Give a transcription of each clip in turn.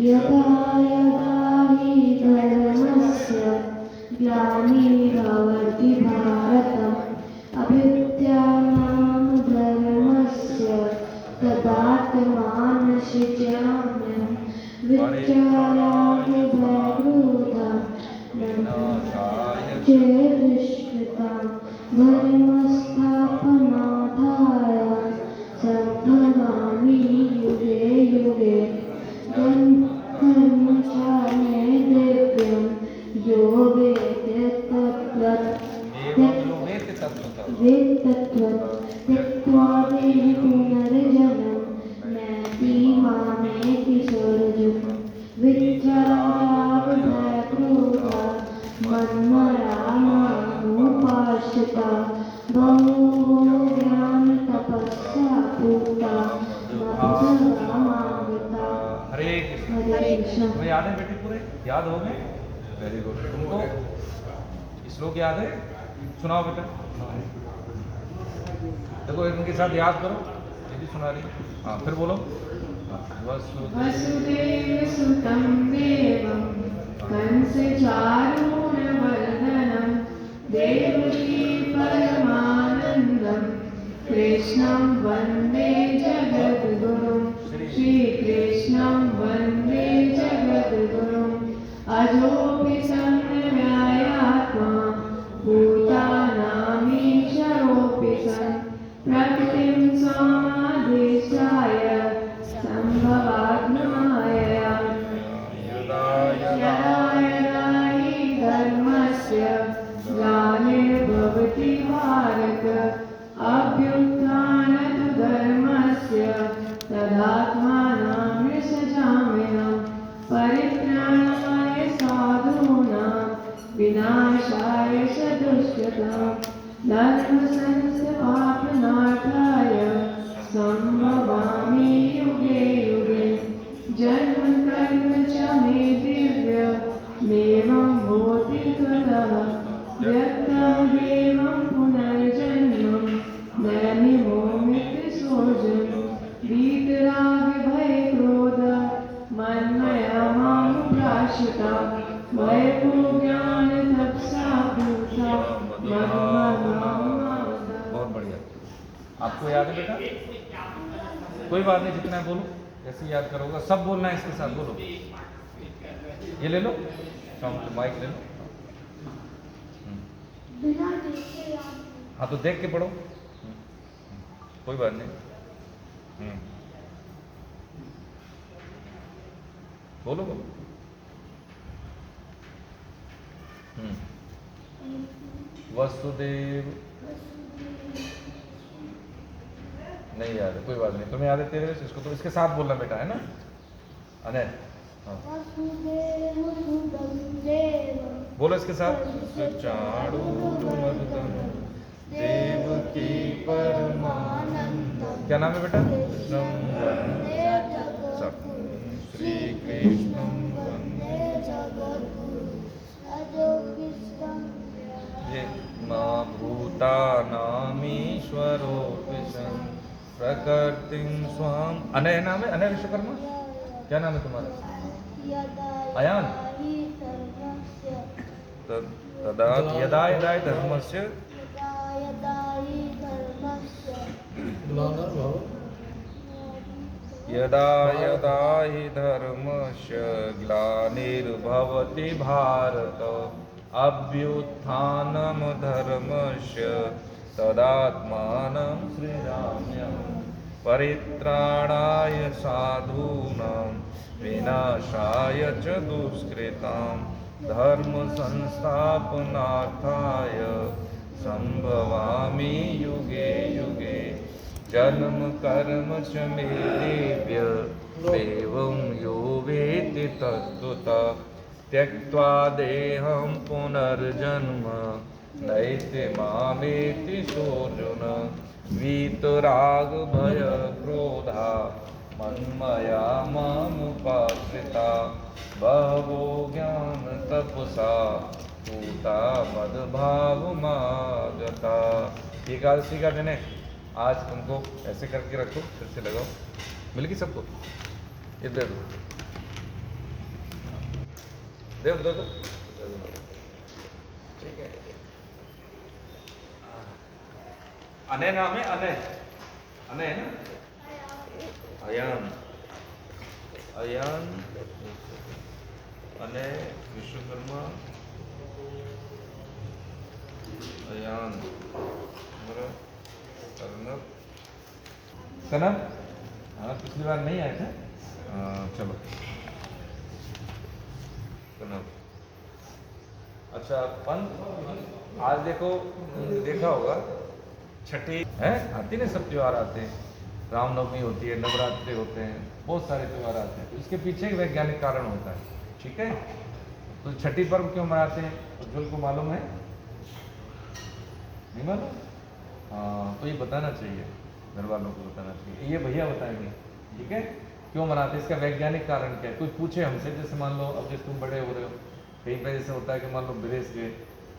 यदा यदा हि धर्मस्य ग्लानिर्भवति भारत अभ्युत्थानं धर्मस्य तदात्मानं सृजाम्यहं विचारामि भयक्रोधं चेदुष्कृतं धर्मस्थापनार्थाय सम्भवामि युगे युगे धर्मचार्ये दिव्यं यो त्यक्त्वा देहि पुनर्जन्म नैति मामेति सर्वजन्म विचाराभयक्रोधा मन्मरामामुपाश्रिता बहवो ज्ञानतपस्या पूता मत्सरामावृता। हरे कृष्ण। तुम्हें याद है बेटे? पूरे याद हो गए? Very good. तुमको श्लोक याद है? सुनाओ बेटा। देखो इनके साथ याद करो। ये भी सुना रही। हाँ फिर बोलो। वसुदेव सुतं देवं कंसचारूणमर्दनं देवकी परमानन्दं कृष्णं वन्दे जगद्गुरुं श्रीकृष्णं वन्दे जगद्गुरुं अजोऽपि संन्यायात्मा भूतानामीशरोऽपि सन् प्रकृतिं स्वामादेशाय सम्भवात्मायया यदा यदा हि धर्मस्य ग्लानिर्भवति भारत अभ्युत्थानं धर्मस्य तदात्मानं सृजाम्यहं परित्राणाय साधूनां विनाशाय च दुष्कृतां धर्मसंस्थापनार्थाय सम्भवामि युगे युगे जन्म कर्म च मे दिव्यमेवं भूति त्वतः व्यक्तमेवं पुनर्जन्म नैति मोमिति सोऽर्जुन वीतरागभयक्रोध मन्मया मामुपाश्रिता भयको ज्ञानतपसा पूता मन्मनामावृता। बहुत बढ़िया। आपको याद है बेटा? कोई बात नहीं, जितना बोलो जैसे याद करोगे सब बोलना है इसके साथ। बोलो। ये ले लो माइक ले लो। हाँ तो देख के पढ़ो। कोई बात नहीं। बोलो बोलो। वसुदेव नहीं याद है, कोई बात नहीं। तुम्हें याद है तेरे इसको तो इसके साथ बोलना बेटा, है ना? अने बोलो इसके साथ। देवकी परमानंद। क्या नाम है बेटा? श्री कृष्ण ये माँ भूतानामीश्वरोऽपि सन् प्रकृतिं स्वाम। अनय नाम है? अनय विश्वकर्मा। क्या नाम है तुम्हारा? अयान। तदा यदा यदा धर्मस्य यदा यदा हि धर्मस्य ग्लानिर्भवति भारत अभ्युत्थानं धर्मस्य तदात्मानं सृजाम्यहं परित्राणाय साधूनां विनाशाय च दुष्कृतां धर्म संस्थापनार्थाय संभवामि युगे युगे जन्म कर्म च मे दिव्य एवं यो वेत्ति तत्त्वतः त्यक्त्वा देहं पुनर्जन्म नैति मामेति सोऽर्जुन वीतरागभयक्रोधा मन्मया मामुपाश्रिता बहवो ज्ञानतपसा पूता मद्भावमागता। एकादशी का दिन है आज, तुमको ऐसे करके रखो, फिर से लगाओ। मिल गई सबको? ये दे दो। देखो देखो ठीक है। अनय नाम है, अनय अनय है ना, अयान अयान अनय विश्वकर्मा अयान अर्नब सनम। हाँ पिछली बार नहीं आए थे। चलो सनम। अच्छा पंत आज देखो देखा होगा छठी है आती ना, सब त्योहार आते हैं, रामनवमी होती है, नवरात्रि होते हैं, बहुत सारे त्योहार आते हैं। तो इसके पीछे एक वैज्ञानिक कारण होता है, ठीक है। तो छठी पर्व क्यों मनाते हैं, उज्ज्वल को मालूम है? नहीं मालूम? हाँ तो ये बताना चाहिए, घर वालों को बताना चाहिए, ये भैया बताएंगे, ठीक है। क्यों मनाते हैं, इसका वैज्ञानिक कारण क्या है। कोई पूछे हमसे, जैसे मान लो अब जैसे तुम बड़े हो रहे हो, कहीं पे जैसे होता है कि मान लो विदेश गए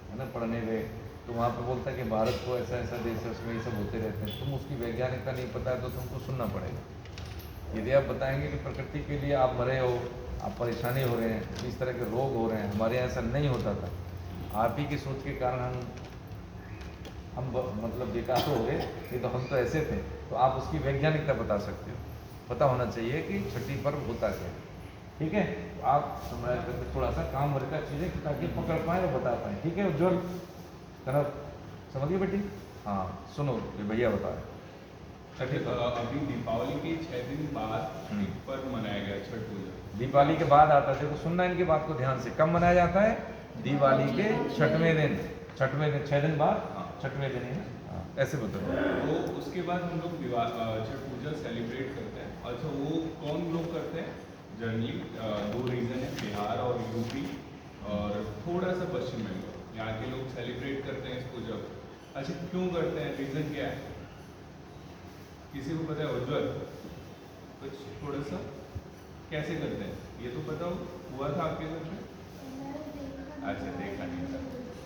है ना, पढ़ने गए, तो वहाँ पे बोलता है कि भारत को ऐसा ऐसा देश है, उसमें ये सब होते रहते हैं। तुम उसकी वैज्ञानिकता नहीं पता है तो तुमको सुनना पड़ेगा। यदि आप बताएंगे कि प्रकृति के लिए आप मरे हो, आप परेशानी हो रहे हैं, इस तरह के रोग हो रहे हैं, हमारे यहाँ ऐसा नहीं होता था, आप ही की सोच के कारण हम मतलब बेकार हो गए, नहीं तो हम तो ऐसे थे। तो आप उसकी वैज्ञानिकता बता सकते हो, पता होना चाहिए कि छठी पर्व होता क्या है, ठीक है। तो आप समझ करके थोड़ा सा काम वर्ग का चीज़ें ताकि पकड़ पाएँ और बता पाएँ, ठीक है। उज्ज्वल तरफ समझ गए बेटी? हाँ सुनो ये भैया बता रहे छठी पर्व। अभी दीपावली के 6 दिन बाद एक पर्व मनाया गया, छठ पूजा। दीपावली के बाद आता है, तो सुनना इनकी बात को ध्यान से। कब मनाया जाता है? दिवाली के छठवें दिन, छठवें दिन, 6 दिन बाद छठवें दिन है ना, ऐसे बताओ। तो उसके बाद हम लोग छठ पूजा सेलिब्रेट करते हैं। अच्छा वो कौन लोग करते हैं? जनरली 2 रीज़न है, बिहार और यूपी और थोड़ा सा पश्चिम बंगाल, यहाँ के लोग सेलिब्रेट करते हैं इस पूजा को। अच्छा क्यों करते हैं, रीज़न क्या है, किसी को पता है? उज्ज्वल कुछ थोड़ा सा कैसे करते हैं ये तो पता हुआ था आपके घर में? अच्छा देखा नहीं था,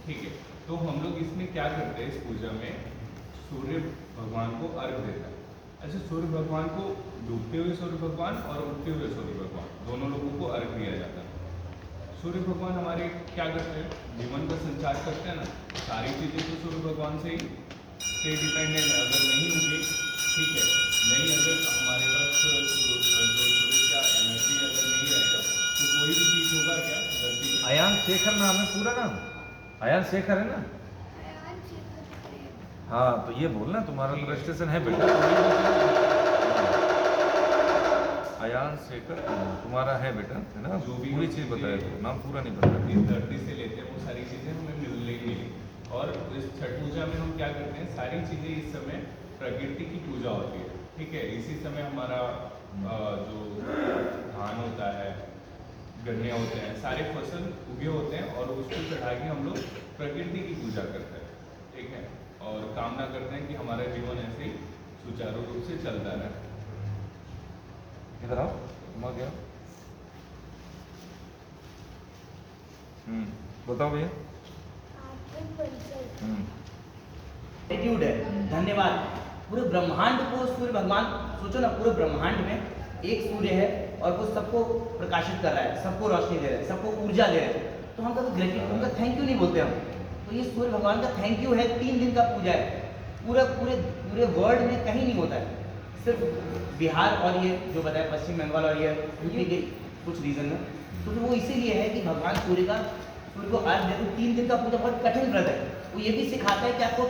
ठीक है। तो हम लोग इसमें क्या करते हैं, इस पूजा में सूर्य भगवान को अर्घ देता है। अच्छा सूर्य भगवान को डूबते हुए सूर्य भगवान और उगते हुए सूर्य भगवान दोनों लोगों को अर्घ दिया जाता है। सूर्य भगवान हमारे क्या करते हैं, जीवन का संचार करते हैं ना, सारी चीज़ें तो सूर्य भगवान से ही डिपेंडेंट है। अगर नहीं होंगे ठीक है, नहीं अगर हमारे पास सूर्य का एनर्जी अगर नहीं रहेगा तो कोई भी चीज़ होगा क्या, धरती पे। अयान शेखर नाम है, पूरा नाम अयान शेखर है ना? हाँ तो ये बोलना, तुम्हारा तो रजिस्ट्रेशन है बेटा, अयान शेखर तुम्हारा है बेटा, है ना? जो भी पूरी चीज़ बताया तो नाम पूरा नहीं बताया। इस धरती से लेते हैं वो सारी चीज़ें हमें मिलेंगी। और इस छठ पूजा में हम क्या करते हैं, सारी चीज़ें इस समय प्रकृति की पूजा होती है, ठीक है। इसी समय हमारा जो धान होता है, गन्ने होते हैं, सारे फसल उगे होते हैं और उसको चढ़ा के हम लोग प्रकृति की पूजा करते हैं, ठीक है। और कामना करते हैं कि हमारा जीवन ऐसे ही सुचारू रूप से चलता रहे। इधर आओ, तुम आ गया। बताओ भैया। एटीट्यूड है, धन्यवाद। पूरे ब्रह्मांड को सूर्य भगवान, सोचो ना, पूरे ब्रह्मांड में एक सूर्य है और वो सबको प्रकाशित कर रहा है, सबको रोशनी दे रहा है, सबको ऊर्जा दे रहा है। तो हम कभी ग्रेटिट्यूड, उनका थैंक यू नहीं बोलते हम। तो ये सूर्य भगवान का थैंक यू है, 3 दिन का पूजा है, पूरे पूरे पूरे वर्ल्ड में कहीं नहीं होता है, सिर्फ बिहार और ये जो बताया पश्चिम बंगाल और ये यूपी के कुछ रीजन में। तो वो इसीलिए है कि भगवान सूर्य को आज देखो 3 दिन का पूजा बहुत कठिन व्रत है। वो ये भी सिखाता है कि आपको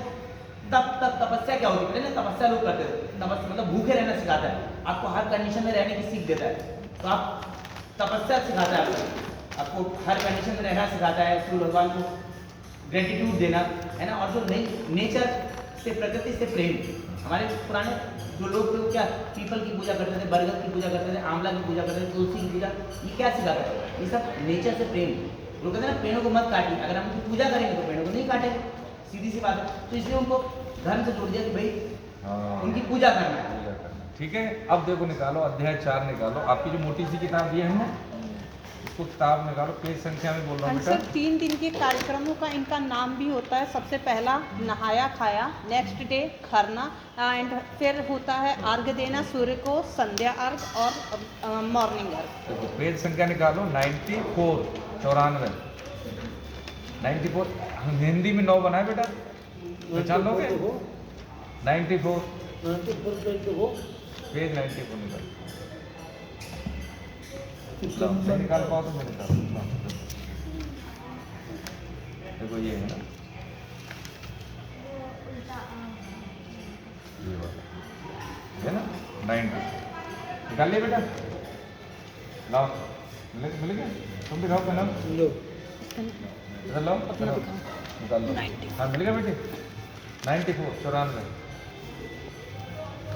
तपस्या क्या होती है, पहले ना तपस्या लोग करते थे, तपस्या मतलब भूखे रहना सिखाता है, आपको हर कंडीशन में रहने की सीख देता है। तो आप तपस्या सिखाता है, आपको हर कंडीशन में रहना सिखाता है, सूर्य भगवान को ग्रेटिट्यूड देना, है ना। और जो नेचर से, प्रकृति से प्रेम, हमारे पुराने जो लोग थे वो क्या पीपल की पूजा करते थे, बरगद की पूजा करते थे, आंवला की पूजा करते थे, तुलसी की पूजा, ये क्या सिखाता है, ये सब नेचर से प्रेम। लोग कहते हैं ना पेड़ों को मत काटिए, अगर हम उनकी पूजा करेंगे तो पेड़ों को नहीं काटेंगे, सीधी सी बात है। तो इसलिए उनको धर्म से जोड़ दिया कि भाई उनकी पूजा करना है, ठीक है। अब देखो निकालो अध्याय 4 निकालो, आपकी जो मोटी सी किताब दी है ना, इसको किताब निकालो, पेज संख्या में बोल रहा हूँ सर बेटा। 3 दिन के कार्यक्रमों का इनका नाम भी होता है। सबसे पहला नहाया खाया, नेक्स्ट डे खरना, एंड फिर होता है अर्घ देना सूर्य को, संध्या अर्घ और मॉर्निंग अर्घ। देखो पेज संख्या निकालो 94, 94 94। हिंदी में 9 बनाए बेटा, पहचान लोगे? 94 पेज 94 निकालो। मैं निकाल पाओ तो मैं निकाल। देखो ये है ना, ये वाला है ना 90। निकाल लिया बेटा, लाओ। मिल गया? तुम दिखाओ क्या नाम? इधर लाओ, निकाल लो। हाँ मिल गया बेटे, 94, 94।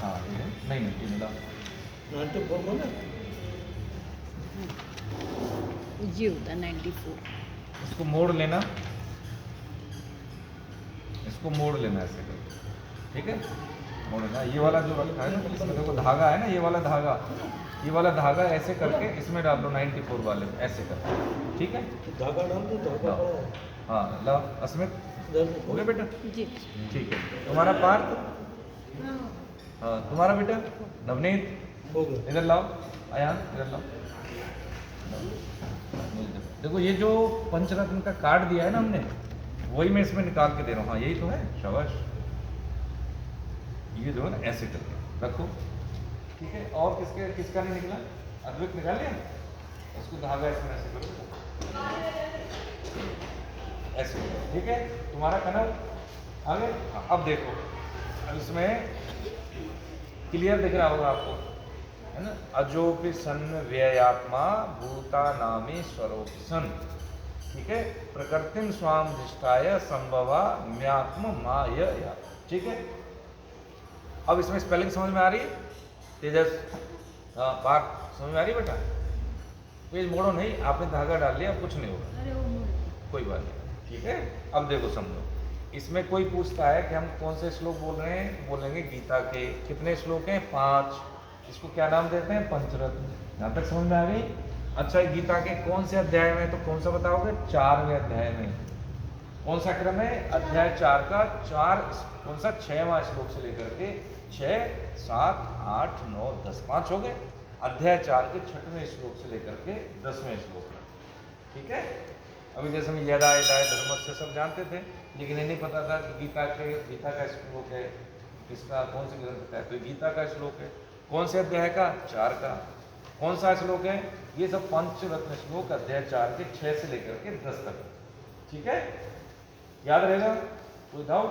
हाँ ये नहीं मिलती, मिला। ये होता है 94। इसको मोड़ लेना, इसको मोड़ लेना ऐसे करके, ठीक है? मोड़ लेना। ये वाला जो रखा है ना, इसमें देखो धागा है ना, ये वाला धागा ऐसे करके इसमें डाल दो 94 वाले में, ऐसे करके, ठीक है? धागा डाल दो, धागा लाओ। हाँ लाओ अस्मित, हो गया बेटा? जी ठीक है। तुम्हारा पार्थ? हाँ तुम्हारा बेटा नवनीत? हो गया। इधर लाओ, अयान इधर लाओ। देखो ये जो पंचरत्न का कार्ड दिया है ना हमने, वही मैं इसमें निकाल के दे रहा हूँ। हाँ यही तो है, शाबाश। ये जो है ना ऐसे करके रखो, ठीक है? और किसका नहीं निकला? अद्वैत निकाल लिया? उसको धागा इसमें ऐसे करो, ऐसे, ठीक है? तुम्हारा कनर आगे। हाँ, अब देखो, अब इसमें क्लियर दिख रहा होगा आपको, है ना? अजोपि सन व्ययात्मा भूता नामी स्वरूप सन, ठीक है? प्रकृतिम स्वाम दृष्टाय संभवा म्यात्म माया, ठीक है? अब इसमें स्पेलिंग समझ में आ रही है? तेजस, हाँ पार्थ समझ में आ रही है बेटा? पेज मोड़ो नहीं, आपने धागा डाल लिया, अब कुछ नहीं होगा, कोई बात नहीं, ठीक है? अब देखो समझो, इसमें कोई पूछता है कि हम कौन से श्लोक बोल रहे हैं, बोलेंगे गीता के। कितने श्लोक हैं? 5। इसको क्या नाम देते हैं? पंचरत्न। यहाँ तक समझ में आ गई? अच्छा, गीता के कौन से अध्याय में? तो कौन सा बताओगे? 4वें अध्याय में। कौन सा क्रम है? अध्याय 4 का 4, कौन सा? 6वां श्लोक से लेकर के 6, 7, 8, 9, 10, 5 हो गए। अध्याय 4 के 6वें श्लोक से लेकर के 10वें श्लोक तक, ठीक है? अभी जैसे हम यदा यदाय धर्मस्य सब जानते थे, लेकिन ये नहीं पता था कि गीता का श्लोक है, किसका, कौन से ग्रंथ का है। तो गीता का श्लोक है, कौन से अध्याय का? 4 का। कौन सा श्लोक है? ये सब पंचरत्न श्लोक अध्याय 4 के 6 से लेकर के 10 तक, ठीक है? याद रहेगा? कोई डाउट?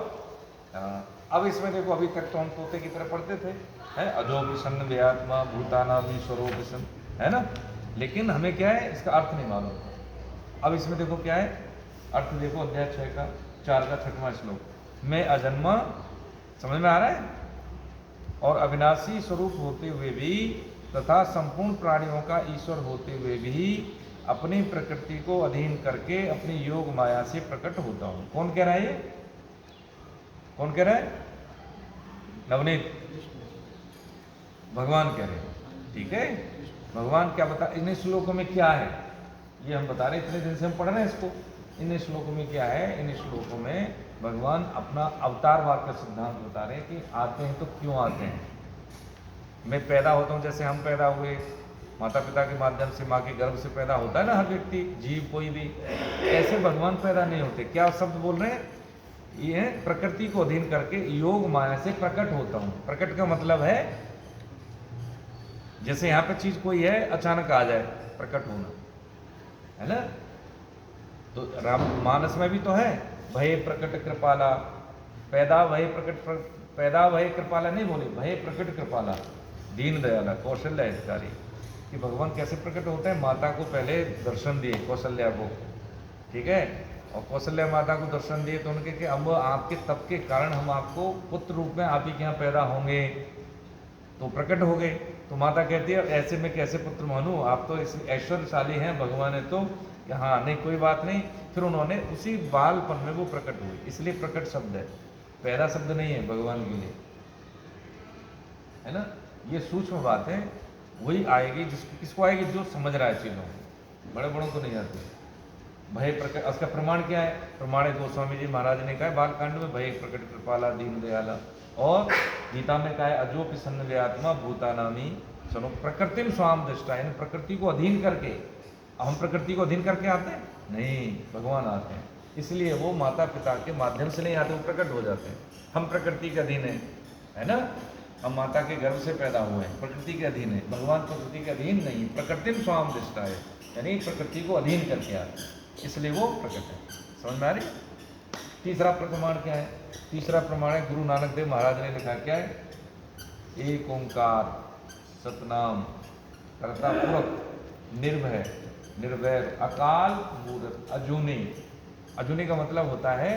अब इसमें देखो, अभी तक तो हम तोते की तरह पढ़ते थे, है अजो सन्न व्यात्मा भूताना भी स्वरूप सन, है ना? लेकिन हमें क्या है, इसका अर्थ नहीं मालूम। अब इसमें देखो क्या है अर्थ, देखो अध्याय 6 का 4 का 6वां श्लोक, मैं अजन्मा, समझ में आ रहा है? और अविनाशी स्वरूप होते हुए भी तथा संपूर्ण प्राणियों का ईश्वर होते हुए भी अपनी प्रकृति को अधीन करके अपनी योग माया से प्रकट होता हूँ। कौन कह रहा है ये? कौन कह रहा है? नवनीत, भगवान कह रहे हैं, ठीक है? भगवान क्या बता, इन श्लोकों में क्या है ये हम बता रहे हैं, इतने दिन से हम पढ़ रहे हैं इसको। इन श्लोकों में क्या है? इन श्लोकों में भगवान अपना अवतारवाद का सिद्धांत बता रहे हैं कि आते हैं तो क्यों आते हैं। मैं पैदा होता हूँ, जैसे हम पैदा हुए माता पिता के माध्यम से, माँ के गर्भ से पैदा होता है ना हर व्यक्ति, जीव कोई भी, ऐसे भगवान पैदा नहीं होते। क्या शब्द बोल रहे हैं? ये प्रकृति को अधीन करके योग माया से प्रकट होता हूँ। प्रकट का मतलब है जैसे यहाँ पे चीज कोई है, अचानक आ जाए, प्रकट होना, है ना? तो राम मानस में भी तो है, भय प्रकट कृपाला, पैदा भय कृपाला नहीं बोली, भय प्रकट कृपाला, दीन दयाला, कौशल्या हितकारी। कि भगवान कैसे प्रकट होते हैं? माता को पहले दर्शन दिए, कौशल्या को, ठीक है? और कौशल्या माता को दर्शन दिए तो उनके कि अब आपके तप के कारण हम आपको पुत्र रूप में आप ही के यहाँ पैदा होंगे, तो प्रकट हो गए। तो माता कहती है ऐसे में कैसे पुत्र मानूं, आप तो इस ऐश्वर्यशाली हैं, भगवान है तो कि हाँ नहीं कोई बात नहीं। फिर उन्होंने उसी बालपन में वो प्रकट हुए, इसलिए प्रकट शब्द है, पैदा शब्द नहीं है भगवान के लिए, है ना? ये सूक्ष्म बात है, वही आएगी किसको आएगी? जो समझ रहा है चीज़ों को, बड़े बड़ों को नहीं आती। भय प्रकट, उसका प्रमाण क्या है? प्रमाणित गोस्वामी जी महाराज ने कहा है बालकांड में, भय प्रकट कृपाला दीन दयाला, और गीता में कहा है अजोपि सन्नव्य आत्मा भूतानामी चलो प्रकृतिम स्वाम दृष्टा, यानी प्रकृति को अधीन करके। हम प्रकृति को अधीन करके आते हैं? नहीं, भगवान आते हैं। इसलिए वो माता पिता के माध्यम से नहीं आते, वो प्रकट हो जाते हैं। हम प्रकृति के अधीन है ना? हम माता के गर्भ से पैदा हुए हैं, प्रकृति के अधीन है। भगवान प्रकृति के अधीन नहीं, प्रकृतिम स्वाम दृष्टा है, यानी प्रकृति को अधीन करके आते हैं, इसलिए वो प्रकट है। समझ में आ रही? तीसरा प्रमाण क्या है? तीसरा प्रमाण है गुरु नानक देव महाराज ने लिखा, क्या है? एक ओंकार सतनाम कर्ता पुरख निर्भय निर्वैर अकाल मूर्त अजूनी। अजूनी का मतलब होता है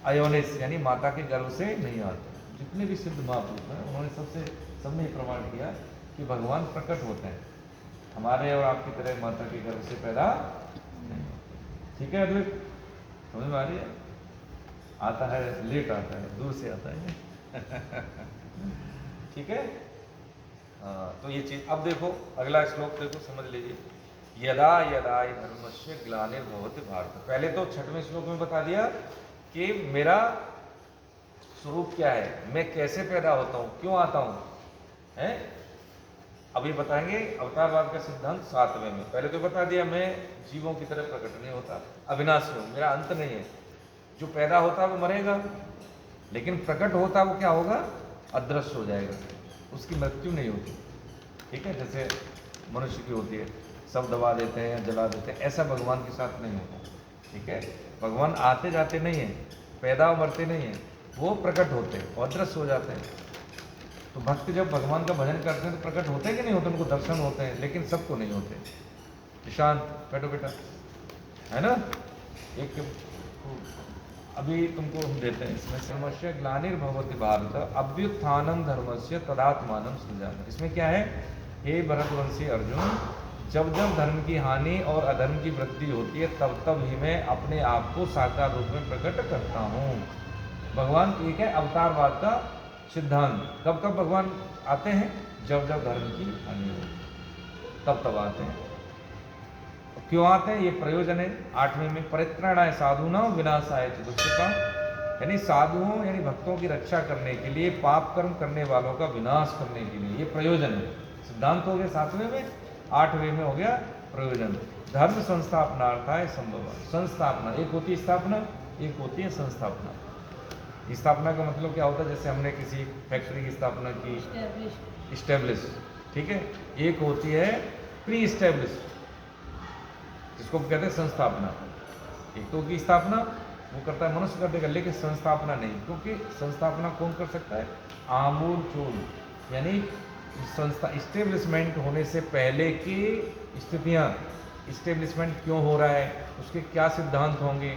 अयोनिस, यानी माता के गर्भ से नहीं आते। जितने भी सिद्ध महापुरुष हैं उन्होंने सब में प्रमाण किया कि भगवान प्रकट होते हैं, हमारे और आपकी तरह माता के गर्भ से पैदा नहीं होते। ठीक है अद्वैत, समझ में आ रही है? आता है लेट आता है, दूर से आता है। ठीक है, तो ये चीज। अब देखो अगला श्लोक देखो, समझ लीजिए। यदा यदा धर्मस्य ग्लानिर्भवति भारत। पहले तो 6वें श्लोक में बता दिया कि मेरा स्वरूप क्या है, मैं कैसे पैदा होता हूँ, क्यों आता हूँ, है? अभी बताएंगे अवतारवाद का सिद्धांत 7वें में। पहले तो बता दिया मैं जीवों की तरह प्रकट नहीं होता, अविनाशी हूँ, मेरा अंत नहीं है। जो पैदा होता है वो मरेगा, लेकिन प्रकट होता है वो क्या होगा? अदृश्य हो जाएगा, उसकी मृत्यु नहीं होती। ठीक है, जैसे मनुष्य की होती है, सब दबा देते हैं या जला देते हैं, ऐसा भगवान के साथ नहीं होता। ठीक है, भगवान आते जाते नहीं है, पैदा और मरते नहीं है, वो प्रकट होते हैं और अदृश्य हो जाते हैं। तो भक्त जब भगवान का भजन करते हैं तो प्रकट होते हैं कि नहीं होते? उनको दर्शन होते हैं, लेकिन सबको नहीं होते। निशांत बैठो बेटा, है ना? एक अभी तुमको हम देते हैं इसमें, समस्या ग्लानिर्भवति भारत अभ्युत्थानम धर्मस्य तदात्मानम सृजामि। इसमें क्या है? हे भरतवंशी अर्जुन, जब जब धर्म की हानि और अधर्म की वृद्धि होती है तब तब ही मैं अपने आप को साकार रूप में प्रकट करता हूँ। भगवान एक है अवतारवाद का सिद्धांत। कब कब भगवान आते हैं? जब जब धर्म की हानि हो तब तब आते हैं। क्यों आते हैं? ये प्रयोजन है 8वें में, परित्राणाय साधूनां विनाशाय च दुष्कृतां, यानी साधुओं यानी भक्तों की रक्षा करने के लिए, पाप कर्म करने वालों का विनाश करने के लिए, ये प्रयोजन है। सिद्धांत हो गया 7वें में, 8वें में हो गया प्रयोजन। धर्म संस्थापनार्थाय संभव। संस्थापना, एक होती है स्थापना, एक होती है संस्थापना। स्थापना का मतलब क्या होता है? जैसे हमने किसी फैक्ट्री की स्थापना की, इस्टेब्लिश। ठीक है, एक होती है प्री इस्टेब्लिश, जिसको कहते हैं संस्थापना। एक तो की स्थापना वो करता है मनुष्य कर देगा, लेकिन संस्थापना नहीं, क्योंकि संस्थापना कौन कर सकता है? आमूल चूल, यानी संस्था इस्टेब्लिशमेंट होने से पहले की स्थितियाँ, इस्टेब्लिशमेंट क्यों हो रहा है, उसके क्या सिद्धांत होंगे।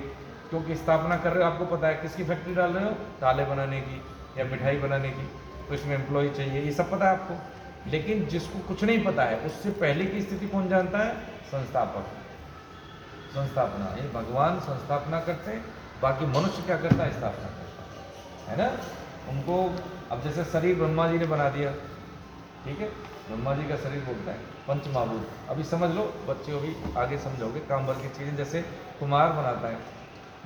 क्योंकि स्थापना कर रहे हो, आपको पता है किसकी फैक्ट्री डाल रहे हो? ताले बनाने की या मिठाई बनाने की, तो इसमें एम्प्लॉय चाहिए, ये सब पता है आपको। लेकिन जिसको कुछ नहीं पता है, उससे पहले की स्थिति कौन जानता है? संस्थापक। संस्थापना, ये भगवान संस्थापना करते हैं, बाकी मनुष्य क्या करता है? स्थापना करता है ना। उनको अब जैसे शरीर ब्रह्मा जी ने बना दिया, ठीक है, ब्रह्मा जी का शरीर बोलता है पंचमहाभूत। अभी समझ लो, बच्चे को भी आगे समझोगे, काम भर की चीज़ें। जैसे कुम्हार बनाता है,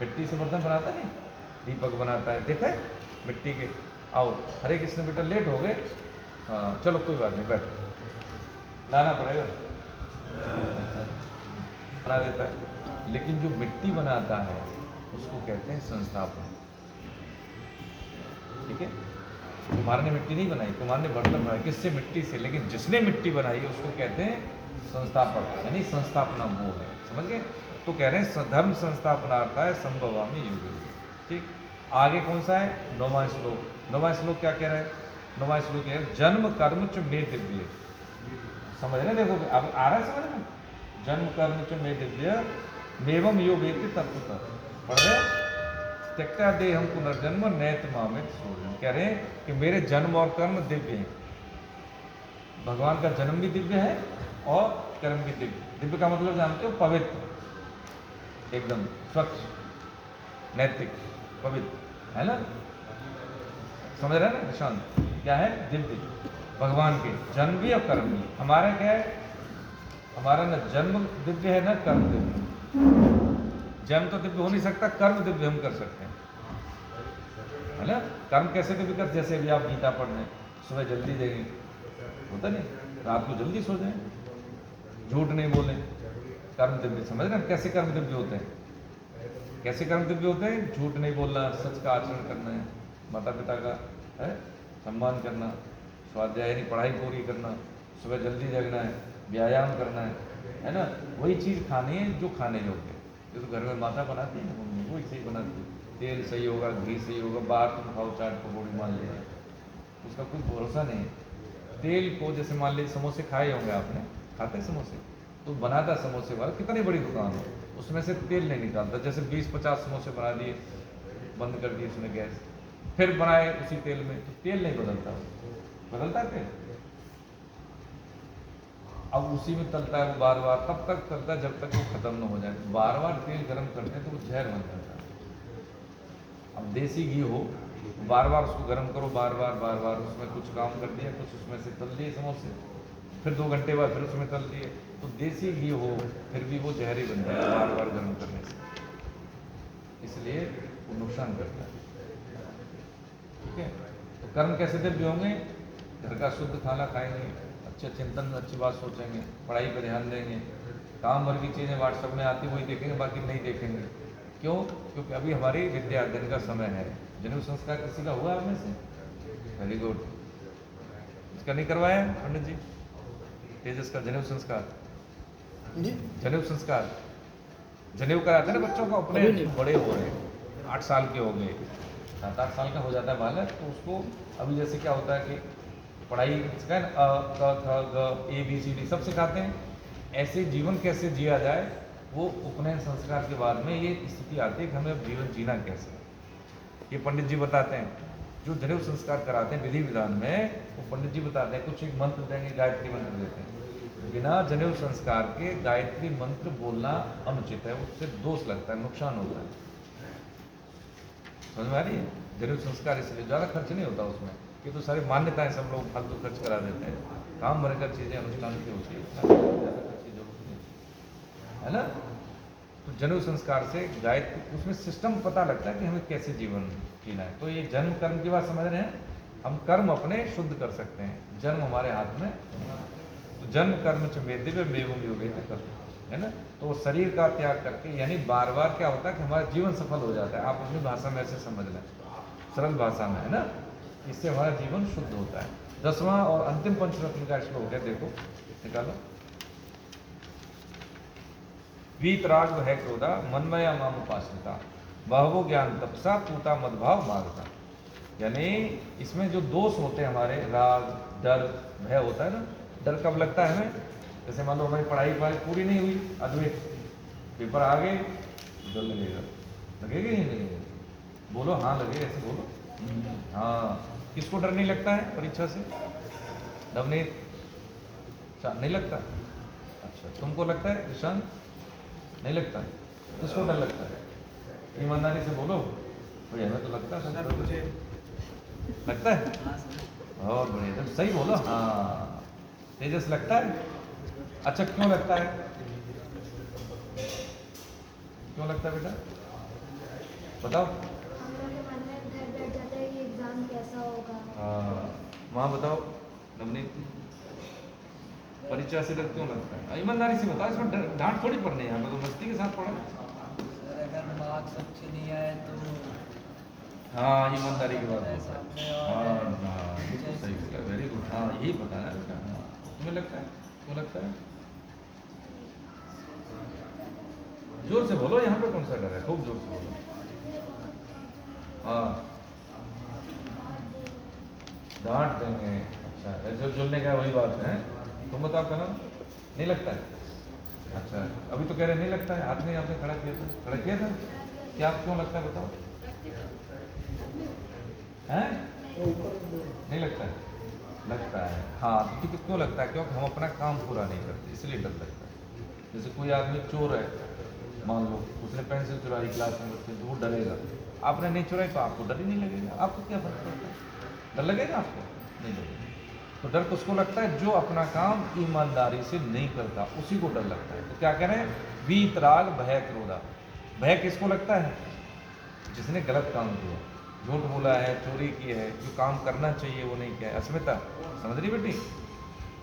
मिट्टी से बर्तन बनाता है, दीपक बनाता है, देखा है मिट्टी के। आओ, हरे कृष्ण बेटा लेट हो गए, हाँ चलो कोई बात नहीं, बैठो, लाना पड़ेगा, बना देता है। लेकिन जो मिट्टी बनाता है उसको कहते हैं संस्थापन। ठीक है, कुम्हार ने मिट्टी नहीं बनाई, कुम्हार ने बर्तन बनाया, किससे? मिट्टी से। लेकिन जिसने मिट्टी बनाई उसको कहते हैं संस्थापक, यानी संस्थापना वो है। समझ गए? तो कह रहे हैं धर्म संस्थापनार्था है संभवामि युगे। ठीक, आगे कौन सा है? 9वां श्लोक। 9वां श्लोक क्या कह रहा है? 9वां श्लोक है जन्म कर्म च मे दिव्य। समझ रहे? देखो अब आ रहा है समझ में? जन्म कर्म च मे दिव्य मेवम यो वेति तत्वतः। पढ़ रहे? त्यक्ता देहम पुनर्जन्म नैत मामित सूर्य। कह रहे हैं कि मेरे जन्म और कर्म दिव्य हैं। भगवान का जन्म भी दिव्य है और कर्म भी दिव्य। दिव्य का मतलब जानते हो? पवित्र, एकदम स्वच्छ, नैतिक, पवित्र, है ना? समझ रहे हैं ना निशांत? क्या है? दिव्य। भगवान के जन्म भी और कर्म भी। हमारा क्या है? हमारा ना जन्म दिव्य है ना कर्म दिव्य। जन्म तो दिव्य हो नहीं सकता, कर्म दिव्य हम कर सकते हैं, है ना। कर्म कैसे दिव्य कर, जैसे अभी आप गीता पढ़ रहे हैं, सुबह जल्दी देंगे, होता नहीं, रात को जल्दी सो जाए, झूठ नहीं बोले, कर्म दिव्य। समझ रहे हैं कैसे कर्म दिव्य होते हैं? कैसे कर्म दिव्य होते हैं? झूठ नहीं बोलना, सच का आचरण करना है, माता पिता का है सम्मान करना, स्वाध्याय यानी पढ़ाई पूरी करना, सुबह जल्दी जगना है, व्यायाम करना है ना। वही चीज़ खानी है जो खाने योग्य है। जो तो घर में माता बनाती है ना, मम्मी वही सही बनाती है। तेल सही होगा, घी सही होगा, बाहर तुम खाओ चाट पकौड़ी मान लिया, उसका कोई भरोसा नहीं है। तेल को जैसे मान लीजिए समोसे खाए होंगे आपने, खाते हैं समोसे, तो बनाता समोसे वाला, कितनी बड़ी दुकान हो, उसमें से तेल नहीं निकालता। जैसे 20-50 समोसे बना दिए, बंद कर दिए उसने गैस, फिर बनाए उसी तेल में, तो तेल नहीं बदलता, बदलता तेल, अब उसी में तलता है वो बार बार, तब तक तलता है जब तक वो खत्म न हो जाए। बार बार तेल गर्म करते हैं तो वो जहर बन जाता है। अब देसी घी हो, बार बार उसको गर्म करो, बार बार उसमें कुछ काम कर दिया, कुछ उसमें से तल दिए समोसे, फिर 2 घंटे बाद फिर उसमें तल दिए, तो देसी घी हो फिर भी वो जहरी बन जाए बार बार गर्म करने से, इसलिए वो नुकसान करता है। ठीक है, तो कर्म कैसे दिव्य होंगे? घर का शुद्ध खाना खाएंगे, अच्छे चिंतन में अच्छी बात सोचेंगे, पढ़ाई पर ध्यान देंगे, काम भर की चीज़ें व्हाट्सएप में आती वही देखेंगे, बाकी नहीं देखेंगे। क्यों? क्योंकि अभी हमारी विद्या अध्ययन का समय है। जनेऊ संस्कार किसी का हुआ आप में से? Very good. इसका नहीं करवाया पंडित जी? तेजस का जनेऊ संस्कार, जनेऊ संस्कार, जनेऊ कराते हैं ना बच्चों को, अपने बड़े हो रहे हैं, 8 साल के हो गए, 7-8 साल का हो जाता है बालक, तो उसको अभी जैसे क्या होता है कि पढ़ाई का अ, क, ख, ग, ABCD सब सिखाते हैं, ऐसे जीवन कैसे जिया जाए, वो उपनयन संस्कार के बाद में ये स्थिति आती है कि हमें अब जीवन जीना कैसे, ये पंडित जी बताते हैं। जो जनेऊ संस्कार कराते हैं विधि विधान में, वो पंडित जी बताते हैं, कुछ एक मंत्र देंगे, गायत्री मंत्र देते हैं। बिना जनेऊ संस्कार के गायत्री मंत्र बोलना अनुचित है, उससे दोष लगता है, नुकसान होता है। समझ में आ रही है? जनेऊ संस्कार इसलिए ज़्यादा खर्च नहीं होता उसमें, ये तो सारी मान्यताएं सब लोग फालतू खर्च करा देते हैं, काम भर कर चीज़ें अनुष्ठान की होती है, ज़्यादा खर्च की जरूरत नहीं है ना। तो जनेऊ संस्कार से गायत्री, उसमें सिस्टम पता लगता है कि हमें कैसे जीवन जीना है। तो ये जन्म कर्म की बात समझ रहे हैं, हम कर्म अपने शुद्ध कर सकते हैं, जन्म हमारे हाथ में। तो जन्म कर्म च वेदिव्य मेवं योगे कर, है ना। तो वो शरीर का त्याग करके, यानी बार बार क्या होता है कि हमारा जीवन सफल हो जाता है। आप अपनी भाषा में ऐसे समझ लें, सरल भाषा में, है ना, इससे हमारा जीवन शुद्ध होता है। 10वां और अंतिम पंचरत्न का श्लोक है, देखो निकालो। वीतराग है क्रोधा मनमया माम उपासना बहवो ज्ञान तपसा पूता मदभाव मार्गता। यानी इसमें जो दोष होते हैं हमारे, राग डर भय होता है ना। डर कब लगता है हमें? जैसे मान लो हमारी पढ़ाई पूरी नहीं हुई, अद्वैत पेपर आ गए, डर लगेगा, लगेगा नहीं लगेगा? बोलो हाँ लगेगा, ऐसे बोलो हाँ। किसको डर नहीं लगता है परीक्षा से? नवनीत, नहीं लगता? अच्छा, तुमको लगता है ईशान? नहीं लगता? किसको डर लगता है? ईमानदारी से बोलो भाई, हमें तो लगता है। मुझे लगता है, बहुत बढ़िया, जब सही बोलो हाँ। तेजस लगता है? अच्छा, क्यों लगता है? क्यों लगता है बेटा, बताओ। हाँ, वहाँ बताओ नवनीत, परीक्षा से डर क्यों लगता है? ईमानदारी से बताओ, इसमें डांट थोड़ी पड़नी है, यहाँ पर तो मस्ती के साथ पढ़ो। अगर मार्क्स अच्छे नहीं आए तो हाँ, ईमानदारी की बात होता है। हाँ, बिल्कुल सही बोला, वेरी गुड। हाँ, यही बताना है बेटा। हाँ, तुम्हें लगता है? क्यों लगता है? जोर से बोलो, यहाँ पे कौन सा डर है? खूब जोर से बोलो। हाँ, डांट देंगे। अच्छा, ऐसे जुलने का वही बात है। तुम बताओ कहना, नहीं लगता है? अच्छा, अभी तो कह रहे नहीं लगता है, हाथ में आपने खड़ा किया था, खड़ा किया था क्या? आप क्यों लगता है बताओ? हैं? नहीं लगता है? लगता है। हाँ, क्योंकि क्यों लगता है? क्योंकि हम अपना काम पूरा नहीं करते, इसलिए डर लगता है। जैसे कोई आदमी चोर है, मान लो उसने पेंसिल चुराई क्लास में बच्चे, तो वो डरेगा। आपने नहीं चुराई तो आपको डर ही नहीं लगेगा। आपको क्या फर्क पड़ता है? डर लगेगा आपको? नहीं लगेगा। तो डर किसको लगता है? जो अपना काम ईमानदारी से नहीं करता उसी को डर लगता है। तो क्या करें? वीतराग भय क्रोधा। भय किसको लगता है? जिसने गलत काम किया, झूठ बोला है, चोरी की है, जो काम करना चाहिए वो नहीं किया है। अस्मिता समझ रही बेटी?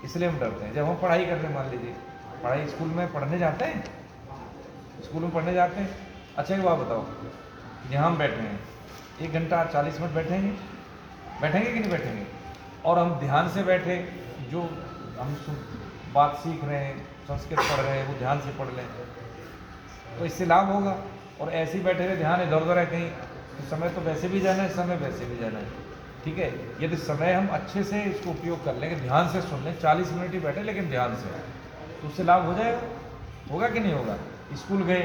इसलिए हम डरते हैं। जब हम पढ़ाई करते हैं, मान लीजिए पढ़ाई स्कूल में पढ़ने जाते हैं, स्कूल में पढ़ने जाते हैं। अच्छा एक बात बताओ, यहाँ हम बैठे हैं 1 घंटा 40 मिनट बैठेंगे, बैठेंगे कि नहीं बैठेंगे? और हम ध्यान से बैठे, जो हम बात सीख रहे हैं, संस्कृत पढ़ रहे हैं, वो ध्यान से पढ़ लें तो इससे लाभ होगा। और ऐसे ही बैठे रहे, ध्यान इधर उधर है कहीं, तो समय तो वैसे भी जाना है, समय वैसे भी जाना है। ठीक है, यदि समय हम अच्छे से इसको उपयोग कर लेंगे, ध्यान से सुन लें, 40 मिनट ही बैठे लेकिन ध्यान से, तो उससे लाभ हो जाएगा। होगा कि नहीं होगा? स्कूल गए,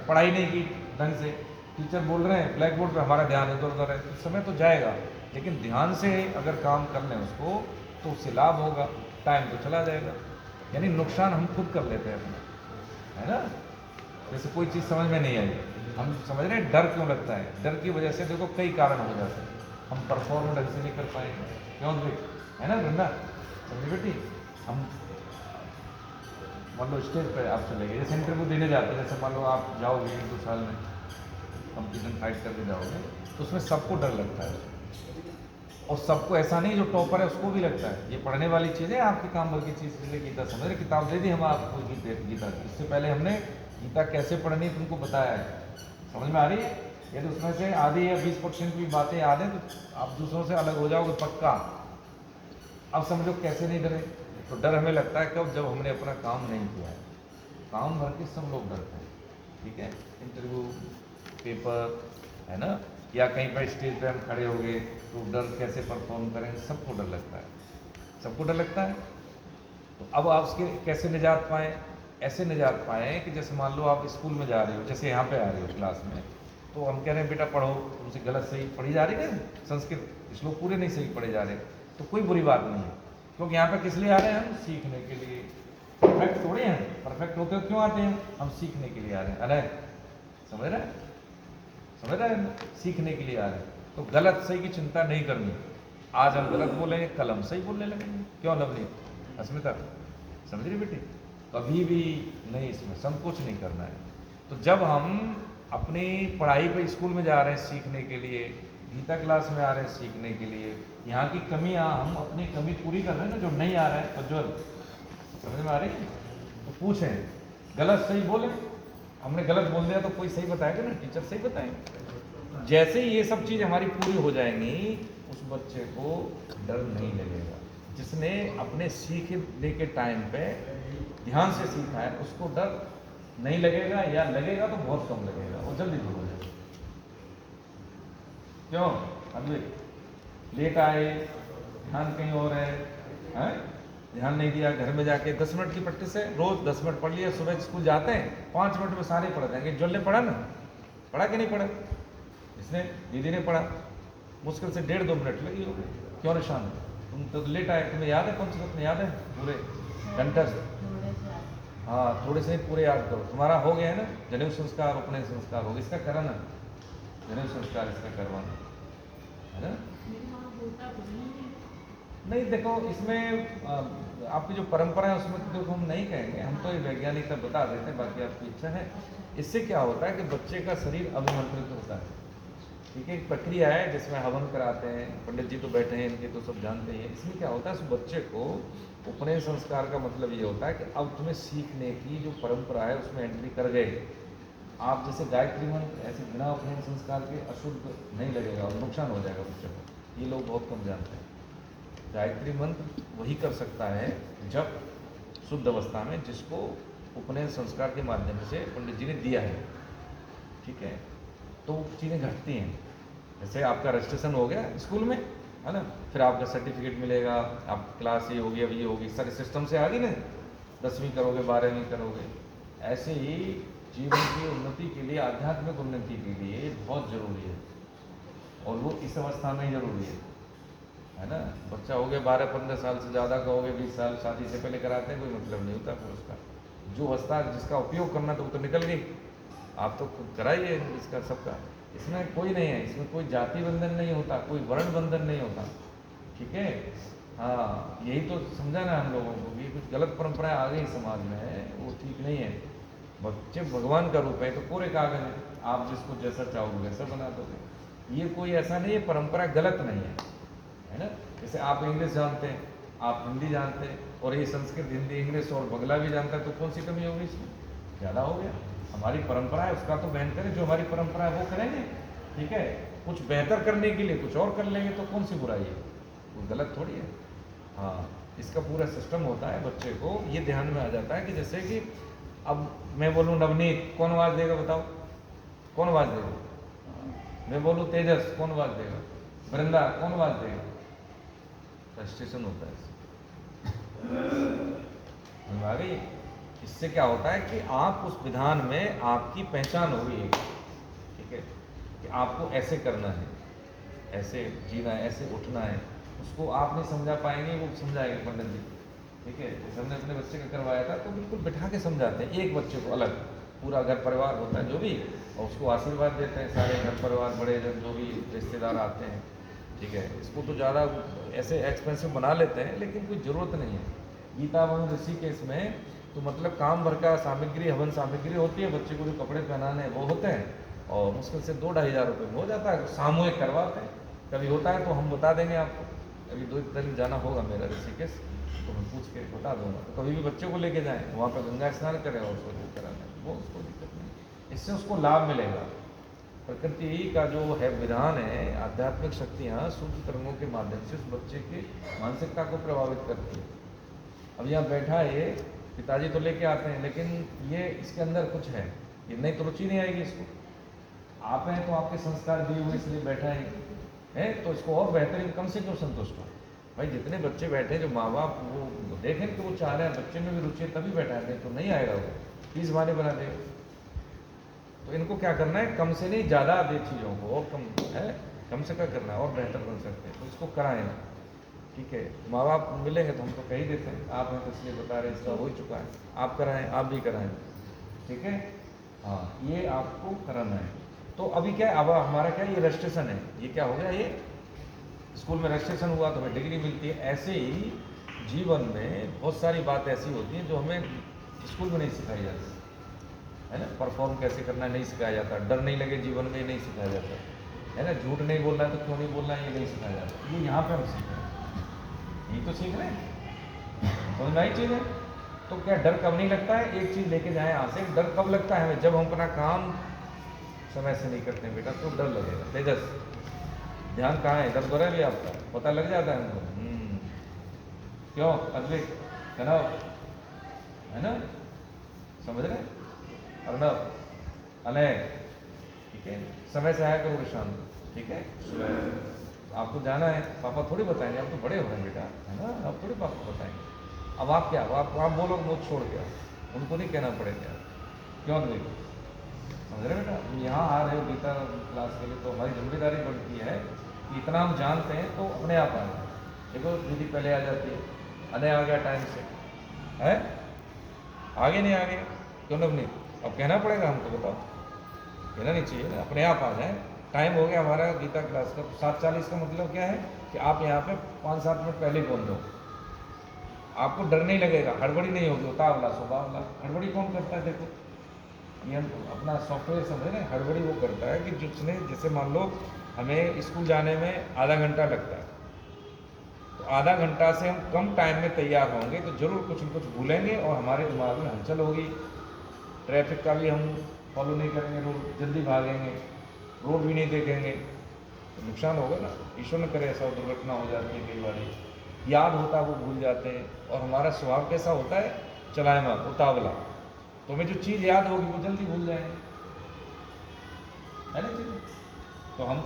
पढ़ाई नहीं की ढंग से, टीचर बोल रहे हैं ब्लैक बोर्ड पर, हमारा ध्यान इधर उधर है, तो समय तो जाएगा। लेकिन ध्यान से अगर काम कर लें उसको, तो उससे लाभ होगा, टाइम तो चला जाएगा। यानी नुकसान हम खुद कर लेते हैं अपना, है ना? जैसे कोई चीज़ समझ में नहीं आई, हम समझ रहे हैं डर क्यों लगता है। डर की वजह से देखो कई कारण हो जाते हैं। हम परफॉर्म ढंग से नहीं कर पाएंगे, क्यों देख, है ना वृंदा? समझी बेटी? हम मान लो स्टेज पे आप चले गए, जैसे इंटरव्यू देने जाते हैं, जैसे मान लो आप जाओगे 1-2 साल में कंपटीशन फाइट करके जाओगे, तो उसमें सबको डर लगता है। और सबको ऐसा नहीं, जो टॉपर है उसको भी लगता है। ये पढ़ने वाली चीज़ है, आपके काम भर की चीज़, इसलिए गीता समझ रहे, किताब दे दी हम आपको गीता। इससे पहले हमने गीता कैसे पढ़नी तुमको बताया है, समझ में आ रही है? यदि उसमें से आधी या 20% भी बातें याद है तो आप दूसरों से अलग हो जाओगे पक्का। अब समझो कैसे नहीं डरे। तो डर हमें लगता है कब? जब हमने अपना काम नहीं किया है। काम भर के सब लोग डरते हैं, ठीक है? इंटरव्यू, पेपर, है ना, या कहीं पर स्टेज पे हम खड़े हो गए तो डर, कैसे परफॉर्म करेंगे, सबको डर लगता है, सबको डर लगता है। तो अब आप उसके कैसे निजात पाएँ? ऐसे निजात पाएँ कि जैसे मान लो आप स्कूल में जा रहे हो, जैसे यहाँ पे आ रहे हो क्लास में, तो हम कह रहे हैं बेटा पढ़ो, तुमसे गलत सही पढ़ी जा रही है संस्कृत, श्लोक पूरे नहीं सही पढ़े जा रहे, तो कोई बुरी बात नहीं है, क्योंकि यहाँ पे किस लिए आ रहे हैं? हम सीखने के लिए। परफेक्ट थोड़े हैं, परफेक्ट होते हो क्यों आते हैं? हम सीखने के लिए आ रहे हैं। अरे समझ रहे हैं? समझ रहे हैं? सीखने के लिए आ रहे हैं। तो गलत सही की चिंता नहीं करनी। आज हम गलत बोलेंगे, कल हम सही बोलने लगेंगे, क्यों लवली? अस्मिता समझ रही बेटी? कभी भी नहीं, इसमें संकोच नहीं करना है। तो जब हम अपनी पढ़ाई पे स्कूल में जा रहे हैं सीखने के लिए, गीता क्लास में आ रहे हैं सीखने के लिए, यहाँ की कमियाँ हम अपनी कमी पूरी कर रहे हैं ना, जो नहीं आ रहा है प्रज्वल, समझ में आ रही है? तो पूछें, गलत सही बोले, हमने गलत बोल दिया तो कोई सही बताएगा ना, टीचर सही बताएंगे। जैसे ही ये सब चीज़ हमारी पूरी हो जाएंगी, उस बच्चे को डर नहीं लगेगा। जिसने अपने सीखने के टाइम पे ध्यान से सीखा है, उसको डर नहीं लगेगा, या लगेगा तो बहुत कम लगेगा, वो जल्दी दूर हो जाएगा। क्यों अद्वैत? लेट आए, ध्यान कहीं और है, ध्यान नहीं दिया, घर में जाके 10 मिनट की प्रैक्टिस है, रोज 10 मिनट पढ़ लिया। सुबह स्कूल जाते हैं 5 मिनट में सारे पढ़ जाएंगे। जो ने पढ़ा ना, पढ़ा कि नहीं पढ़ा? इसने, दीदी ने पढ़ा, मुश्किल से 1.5-2 मिनट लगी होगी। क्यों निशान? तुम तो लेट आए, तुम्हें याद है कौन सा? तुम्हें याद है पूरे कंठस्थ? हाँ, थोड़े से पूरे याद करो। तुम्हारा हो गया है ना, जनेऊ संस्कार, उपनयन संस्कार हो गया, इसका कराना, जनेऊ संस्कार इसका करवाना है ना। नहीं देखो, इसमें आपकी जो परंपरा है उसमें तो देखो हम नहीं कहेंगे, हम तो ये वैज्ञानिक तक बता देते हैं, बाकी आपकी इच्छा है। इससे क्या होता है कि बच्चे का शरीर अभिमंत्रित होता है, ठीक है? एक प्रक्रिया है जिसमें हवन कराते हैं, पंडित जी तो बैठे हैं, इनके तो सब जानते हैं। इसमें क्या होता है, उस बच्चे को उपनयन संस्कार का मतलब ये होता है कि अब तुम्हें सीखने की जो परंपरा है उसमें एंट्री कर गए आप। जैसे गायत्री मंत्र, ऐसे बिना उपनयन संस्कार के अशुद्ध नहीं लगेगा और नुकसान हो जाएगा बच्चे को। ये लोग बहुत कम जानते हैं। गायत्री मंत्र वही कर सकता है जब शुद्ध अवस्था में, जिसको उपनयन संस्कार के माध्यम से पंडित जी ने दिया है, ठीक है? तो चीज़ें घटती हैं। जैसे आपका रजिस्ट्रेशन हो गया स्कूल में, है ना, फिर आपका सर्टिफिकेट मिलेगा, आप क्लास ये होगी, अब ये होगी, सारे सिस्टम से आ गई ना, 10वीं करोगे, 12वीं करोगे। ऐसे ही जीवन की उन्नति के लिए, आध्यात्मिक उन्नति के लिए बहुत ज़रूरी है, और वो इस अवस्था में ही ज़रूरी है ना। बच्चा हो गया 12-15 साल से ज़्यादा का हो गया, 20 साल, शादी से पहले कराते हैं, कोई मतलब नहीं होता फिर उसका। जो अवस्था जिसका उपयोग करना तो वो तो निकल गई, आप तो कराइए इसका सबका। इसमें कोई नहीं है, इसमें कोई जाति बंधन नहीं होता, कोई वर्ण बंधन नहीं होता, ठीक है? हाँ, यही तो समझाना है हम लोगों को कि कुछ गलत परंपराएं आ गई समाज में, वो ठीक नहीं है। बच्चे भगवान का रूप है तो पूरे कागज है, आप जिसको जैसा चाहोगे वैसा बना दोगे। ये कोई ऐसा नहीं है, परंपरा गलत नहीं है ना। जैसे आप इंग्लिश जानते हैं, आप हिंदी जानते हैं, और ये संस्कृत, हिंदी, इंग्लिश और बंगला भी जानता है, तो कौन सी कमी होगी इसमें? ज़्यादा हो गया। हमारी परंपरा है, उसका तो बहन करें, जो हमारी परंपरा है वो करेंगे, ठीक है। कुछ बेहतर करने के लिए कुछ और कर लेंगे तो कौन सी बुराई है, वो गलत थोड़ी है। हाँ, इसका पूरा सिस्टम होता है, बच्चे को ये ध्यान में आ जाता है कि जैसे कि अब मैं बोलूँ नवनीत, कौन आवाज़ देगा बताओ? कौन आवाज़ देगा? मैं बोलूँ तेजस, कौन आवाज़ देगा? वृंदा, कौन आवाज़ देगा? रजिस्ट्रेशन होता है इससे। आ गई? इससे क्या होता है कि आप उस विधान में आपकी पहचान होगी, ठीक है, कि आपको ऐसे करना है, ऐसे जीना है, ऐसे उठना है। उसको आप नहीं समझा पाएंगे, वो समझाएंगे पंडित जी, ठीक है। जैसे हमने अपने बच्चे का करवाया था तो बिल्कुल बिठा के समझाते हैं, एक बच्चे को अलग, पूरा घर परिवार होता है जो भी, और उसको आशीर्वाद देते हैं सारे घर परिवार, बड़े जन जो भी रिश्तेदार आते हैं, ठीक है। इसको तो ज़्यादा ऐसे एक्सपेंसिव बना लेते हैं, लेकिन कोई ज़रूरत नहीं है। गीतावन ऋषिकेश में तो मतलब काम भर का सामग्री, हवन सामग्री होती है, बच्चे को जो कपड़े पहनाने हैं वो होते हैं, और मुश्किल से 2-2.5 हज़ार रुपये में हो जाता है। सामूहिक करवाते हैं, कभी होता है तो हम बता देंगे आपको। अभी 2 दिन जाना होगा मेरा ऋषिकेश, तो मैं पूछ के बता दूंगा। तो कभी भी बच्चे को लेके जाएं, वहाँ पर गंगा स्नान करें और उसको जो कराना है वो, उसको दिक्कत नहीं, इससे उसको लाभ मिलेगा। प्रकृति का जो है विधान है, आध्यात्मिक शक्तियाँ सूक्ष्म तरंगों के माध्यम से उस बच्चे की मानसिकता को प्रभावित करती है। अब यहाँ बैठा है, पिताजी तो लेके आते हैं, लेकिन ये इसके अंदर कुछ है, ये नहीं तो रुचि नहीं आएगी इसको। आप हैं तो आपके संस्कार दिए हुए इसलिए बैठा है, तो इसको और बेहतरीन कम से क्यों संतुष्ट हो भाई। जितने बच्चे बैठे, जो माँ बाप वो देखें कि वो चाह रहे हैं, बच्चे में भी रुचि है तभी बैठा है, नहीं तो नहीं आएगा, वो फीस वाले बना देगा। तो इनको क्या करना है, कम से नहीं ज़्यादा दे चीज़ों को, और कम है, कम से क्या करना है, और बेहतर बन सकते हैं, तो इसको कराएं, ठीक है। माँ बाप मिलेंगे तो हम तो कह ही देते हैं, आप हैं तो इसलिए बता रहे हैं, इसका हो ही चुका है, आप कराएं, आप भी कराएं, ठीक है। हाँ, ये आपको कराना है। तो अभी क्या है, अब हमारा क्या, ये रजिस्ट्रेशन है, ये क्या हो गया, ये स्कूल में रजिस्ट्रेशन हुआ तो हमें डिग्री मिलती है। ऐसे ही जीवन में बहुत सारी बात ऐसी होती हैं जो हमें स्कूल में नहीं सिखाई जाती है ना। परफॉर्म कैसे करना नहीं सिखाया जाता, डर नहीं लगे जीवन में नहीं सिखाया जाता है ना, झूठ नहीं बोलना है तो क्यों नहीं बोलना है ये नहीं सिखाया जाता, ये यहाँ पे हम सीख रहे हैं, यही तो सीख रहे हैं, समझ में आई चीज़ है। तो क्या डर कब नहीं लगता है, एक चीज़ लेके जाए यहाँ से, डर कब लगता है हमें, जब हम अपना काम समय से नहीं करते बेटा, तो डर लगेगा। तेजस, ध्यान कहाँ है, दर्द हो रहा है भी आपका, पता लग जाता है हमको। क्यों अद्विक, तनाव है ना, समझ रहे, अर्णव, अनय, ठीक है, समय से आया करो शाम, ठीक है। आपको जाना है, पापा थोड़ी बताएंगे, आप तो बड़े हो रहे हैं बेटा, है ना, आप थोड़ी पापा बताएंगे। अब आप क्या, आप बोलो मुझ छोड़ के, उनको नहीं कहना पड़ेगा, क्यों अद्विक, समझ रहे बेटा। यहाँ आ रहे हो गीता क्लास के लिए, तो हमारी जिम्मेदारी बनती है कि इतना हम जानते हैं तो अपने आप आए। देखो दीदी पहले आ जाती है, अने आ गया टाइम से, है आगे नहीं आ गया, क्यों नहीं, अब कहना पड़ेगा हमको, बताओ, कहना नहीं चाहिए ना, अपने आप आ जाए। टाइम हो गया हमारा गीता क्लास का, 7:40 का मतलब क्या है कि आप यहाँ पे 5-7 मिनट पहले पहुँच जाओ, आपको डर नहीं लगेगा, हड़बड़ी नहीं होगी, उतावला स्वभावला। हड़बड़ी कौन करता है, देखो ये हम अपना सॉफ्टवेयर समझे ना, हड़बड़ी वो करता है कि जिसने, जैसे मान लो हमें स्कूल जाने में आधा घंटा लगता है, तो आधा घंटा से हम कम टाइम में तैयार होंगे तो जरूर कुछ न कुछ भूलेंगे और हमारे दिमाग में हलचल होगी। ट्रैफिक का भी हम फॉलो नहीं करेंगे, रोड जल्दी भागेंगे, रोड भी नहीं देखेंगे, तो नुकसान होगा ना। ईश्वर न करे ऐसा दुर्घटना हो जाती है, कई बार याद होता है वो भूल जाते हैं, और हमारा स्वभाव कैसा होता है, चलायमान, उतावला, तो हमें जो चीज़ याद होगी वो जल्दी भूल जाएंगे, है ना चीज़ें। तो हम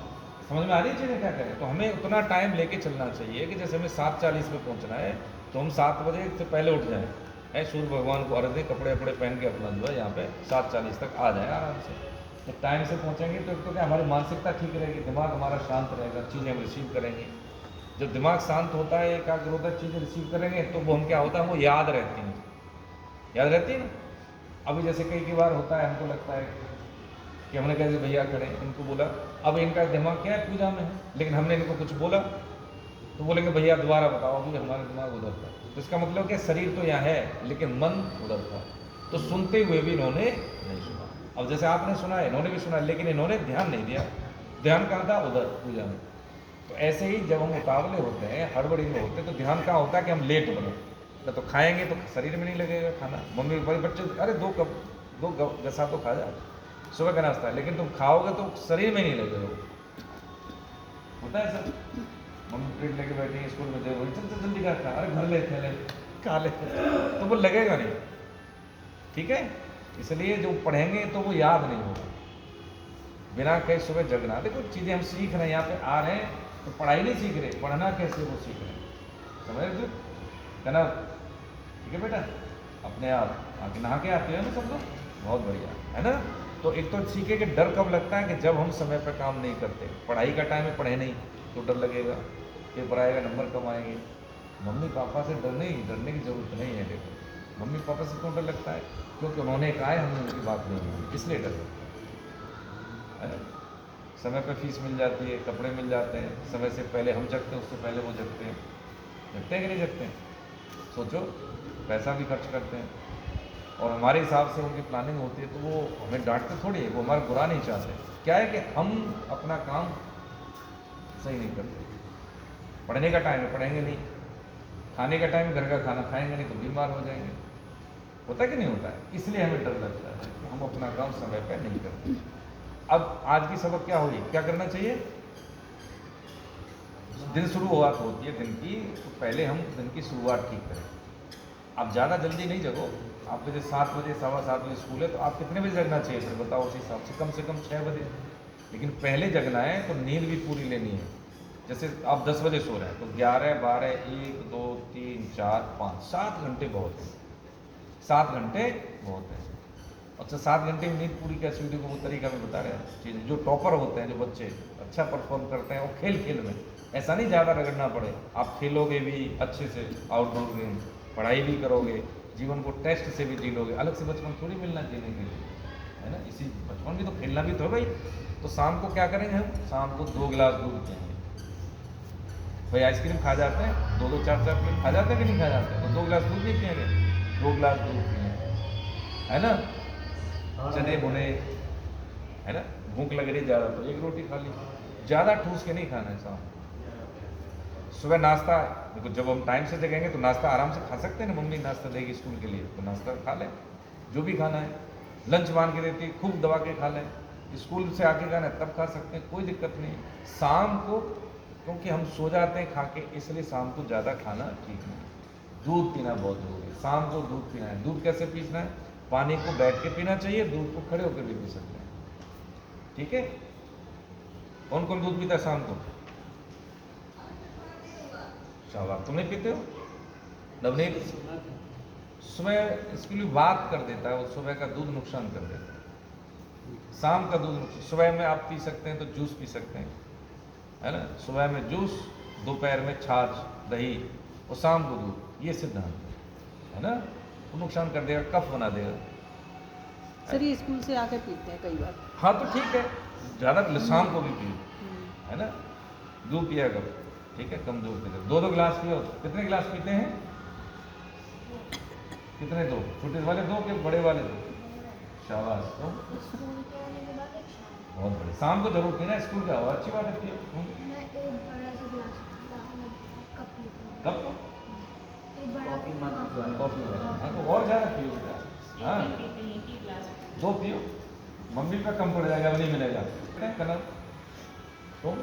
समझ में आ रही चीज़ें क्या करें, तो हमें उतना टाइम लेके चलना चाहिए कि जैसे हमें 7:40 में पहुंचना है तो हम 7 बजे से पहले उठ जाएं, है सूर्य भगवान को अर्घ्य दें, कपड़े वपड़े पहन के अपना जो है यहाँ पे 7:40 तक आ जाए आराम से। तो टाइम से पहुँचेंगे तो क्या हमारी मानसिकता ठीक रहेगी, दिमाग हमारा शांत रहेगा, चीज़ें हम रिसीव करेंगे। जब दिमाग शांत होता है, एकाग्रता चीज़ें रिसीव करेंगे तो वो हम क्या होता है, वो याद रहती हैं, याद रहती है ना। अभी जैसे कई बार होता है, हमको लगता है कि हमने कैसे भैया खड़े, इनको बोला, अब इनका दिमाग क्या है, पूजा में है, लेकिन हमने इनको कुछ बोला, तो बोलेंगे भैया दोबारा बताओ, अभी हमारा दिमाग उधर था। तो इसका मतलब कि शरीर तो यहाँ है लेकिन मन उधर था, तो सुनते हुए भी इन्होंने नहीं सुना। अब जैसे आपने सुना, इन्होंने भी सुना, लेकिन इन्होंने ध्यान नहीं दिया। ध्यान कहाँ था? उधर पूजा में। तो ऐसे ही जब हम उतावले होते हैं, हड़बड़ी में होते हैं, तो ध्यान कहाँ होता है कि हम लेट बने। तो खाएंगे तो शरीर में नहीं लगेगा खाना। मम्मी बड़े बच्चे अरे दो गसा तो खा जा, सुबह का नाश्ता है, लेकिन तुम खाओगे तो शरीर में नहीं लगेगा। होता है सर, मम्मी प्लेट लेके बैठी है स्कूल में, देखो चल चल जल्दी खा, अरे घर ले खा ले, तो वो लगेगा नहीं। ठीक है, इसलिए जो पढ़ेंगे तो वो याद नहीं होगा। बिना कहीं सुबह जगना, देखो चीज़ें हम सीख रहे हैं, यहाँ पे आ रहे हैं तो पढ़ाई नहीं सीख रहे, पढ़ना कैसे वो सीख रहे हैं। समझ रहे है ना? ठीक है बेटा, अपने आप आके नहा के आते हैं ना सब लोग, बहुत बढ़िया है ना। तो एक तो सीखे कि डर कब लगता है कि जब हम समय पर काम नहीं करते। पढ़ाई का टाइम में पढ़े नहीं तो डर लगेगा, पेपर आएगा नंबर कम आएंगे। मम्मी पापा से डरने की जरूरत नहीं है। देखो मम्मी पापा से क्यों डर लगता है? क्योंकि उन्होंने कहा है, हमने उनकी बात नहीं मानी, इसलिए डर लगता है ना। समय पर फीस मिल जाती है, कपड़े मिल जाते हैं, समय से पहले हम जगते हैं, उससे पहले वो जगते हैं। जगते हैं कि नहीं जगते हैं? सोचो, पैसा भी खर्च करते हैं और हमारे हिसाब से उनकी प्लानिंग होती है, तो वो हमें डांटते थोड़ी है, वो हमारा बुरा नहीं चाहते। क्या है कि हम अपना काम सही नहीं करते। पढ़ने का टाइम है पढ़ेंगे नहीं, खाने का टाइम घर का खाना खाएंगे नहीं तो बीमार हो जाएंगे। होता है कि नहीं होता है? इसलिए हमें डर लगता है कि हम अपना काम समय पर नहीं करते। अब आज की सबक क्या हुई, क्या करना चाहिए? दिन शुरुआत होती है दिन की, तो पहले हम दिन की शुरुआत ठीक करें। आप ज़्यादा जल्दी नहीं जगो। आपके जैसे 7 बजे 7:15 बजे स्कूल है, तो आप कितने बजे जगना चाहिए फिर बताओ? उस हिसाब से कम 6 बजे। लेकिन पहले जगना है तो नींद भी पूरी लेनी है। जैसे आप 10 बजे सो रहे हैं तो 11, 12, 1, 2, 3, 4, 5, 7 घंटे बहुत हैं। 7 घंटे बहुत हैं। अच्छा 7 घंटे में नींद पूरी कैसे हुई? वो तरीका में बता रहे हैं चीज़। जो टॉपर होते हैं, जो बच्चे अच्छा परफॉर्म करते हैं, वो खेल में, ऐसा नहीं ज़्यादा रगड़ना पड़े। आप खेलोगे भी अच्छे से आउटडोर गेम, पढ़ाई भी करोगे, जीवन को टेस्ट से भी जी लोगे। अलग से बचपन थोड़ी मिलना जीने के लिए, है ना। इसी बचपन भी तो खेलना भी तो है भाई। तो शाम को क्या करेंगे हम? शाम को 2 गिलास दूध पिएंगे। भाई आइसक्रीम खा जाते हैं, 2-2, 4-4 प्लेट खा जाते हैं कि नहीं खा जाते हैं? तो 2 गिलास दूध नहीं पिएंगे, 2 गिलास दूध पिएंगे, है ना। चने भुने, है ना। भूख लग रही ज़्यादा तो 1 रोटी खा ली, ज़्यादा ठूस के नहीं खाना है। शाम सुबह नाश्ता, देखो जब हम टाइम से जगेंगे तो नाश्ता आराम से खा सकते हैं ना। मम्मी नाश्ता देगी स्कूल के लिए तो नाश्ता खा लें, जो भी खाना है। लंच मान के देती है, खूब दबा के खा लें। स्कूल से आके खाना है तब खा सकते हैं, कोई दिक्कत नहीं। शाम को क्योंकि हम सो जाते हैं खा के, इसलिए शाम को ज़्यादा खाना ठीक नहीं। दूध पीना बहुत जरूरी है। शाम को दूध पीना है। दूध कैसे पीना है? पानी को बैठ के पीना चाहिए, दूध को खड़े होकर भी पी सकते हैं। ठीक है। कौन कौन दूध पीता है शाम को? शाबाश, तुम नहीं पीते हो? नवनीत सुबह इसके लिए बात कर देता है, वो सुबह का दूध नुकसान कर देता है। शाम का दूध सुबह में आप पी सकते हैं तो जूस पी सकते हैं, है ना। सुबह में जूस, दोपहर में छाछ दही और शाम को दूध, ये सिद्धांत है ना। वो नुकसान कर देगा, कफ बना देगा। सर ये स्कूल से आके पीते हैं कई बार। हाँ तो ठीक है, ज़्यादा शाम को भी पियो, है ना। दूध पिया करो, ठीक है, कम दूध पीते। 2-2 गिलास पियो। कितने गिलास पीते हैं? कितने? 2? छोटे वाले 2 के बड़े वाले 2? शाबाश, तो बहुत बड़े। शाम को जरूर पीना, स्कूल का हो, अच्छी बात है। पियो। कब? कॉफी। हाँ तो और ज़्यादा पियो बेटा। हाँ 2 पियो, मम्मी का कम पड़ जाएगा, नहीं मिलेगा। कलर तुम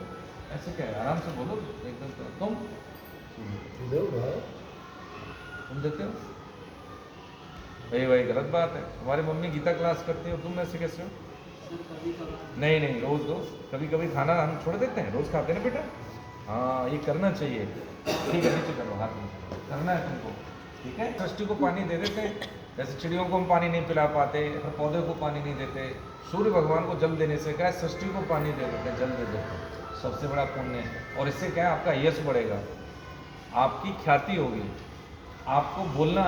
ऐसे क्या है, आराम से बोलो एकदम। तुम देते हो भाई गलत बात है। हमारी मम्मी गीता क्लास करती है, तुम ऐसे कैसे हो? नहीं नहीं, रोज दो। कभी कभी खाना हम छोड़ देते हैं, रोज खाते हैं ना बेटा। हाँ ये करना चाहिए। ठीक है, नीचे करो, हाथ नीचे करना है तुमको, ठीक है। सृष्टि को पानी दे देते, जैसे चिड़ियों को हम पानी नहीं पिला पाते, हर पौधे को पानी नहीं देते। सूर्य भगवान को जल देने से क्या है, सृष्टि को पानी दे देते, जल दे देते, सबसे बड़ा पुण्य है। और इससे क्या है, आपका यश बढ़ेगा, आपकी ख्याति होगी, आपको बोलना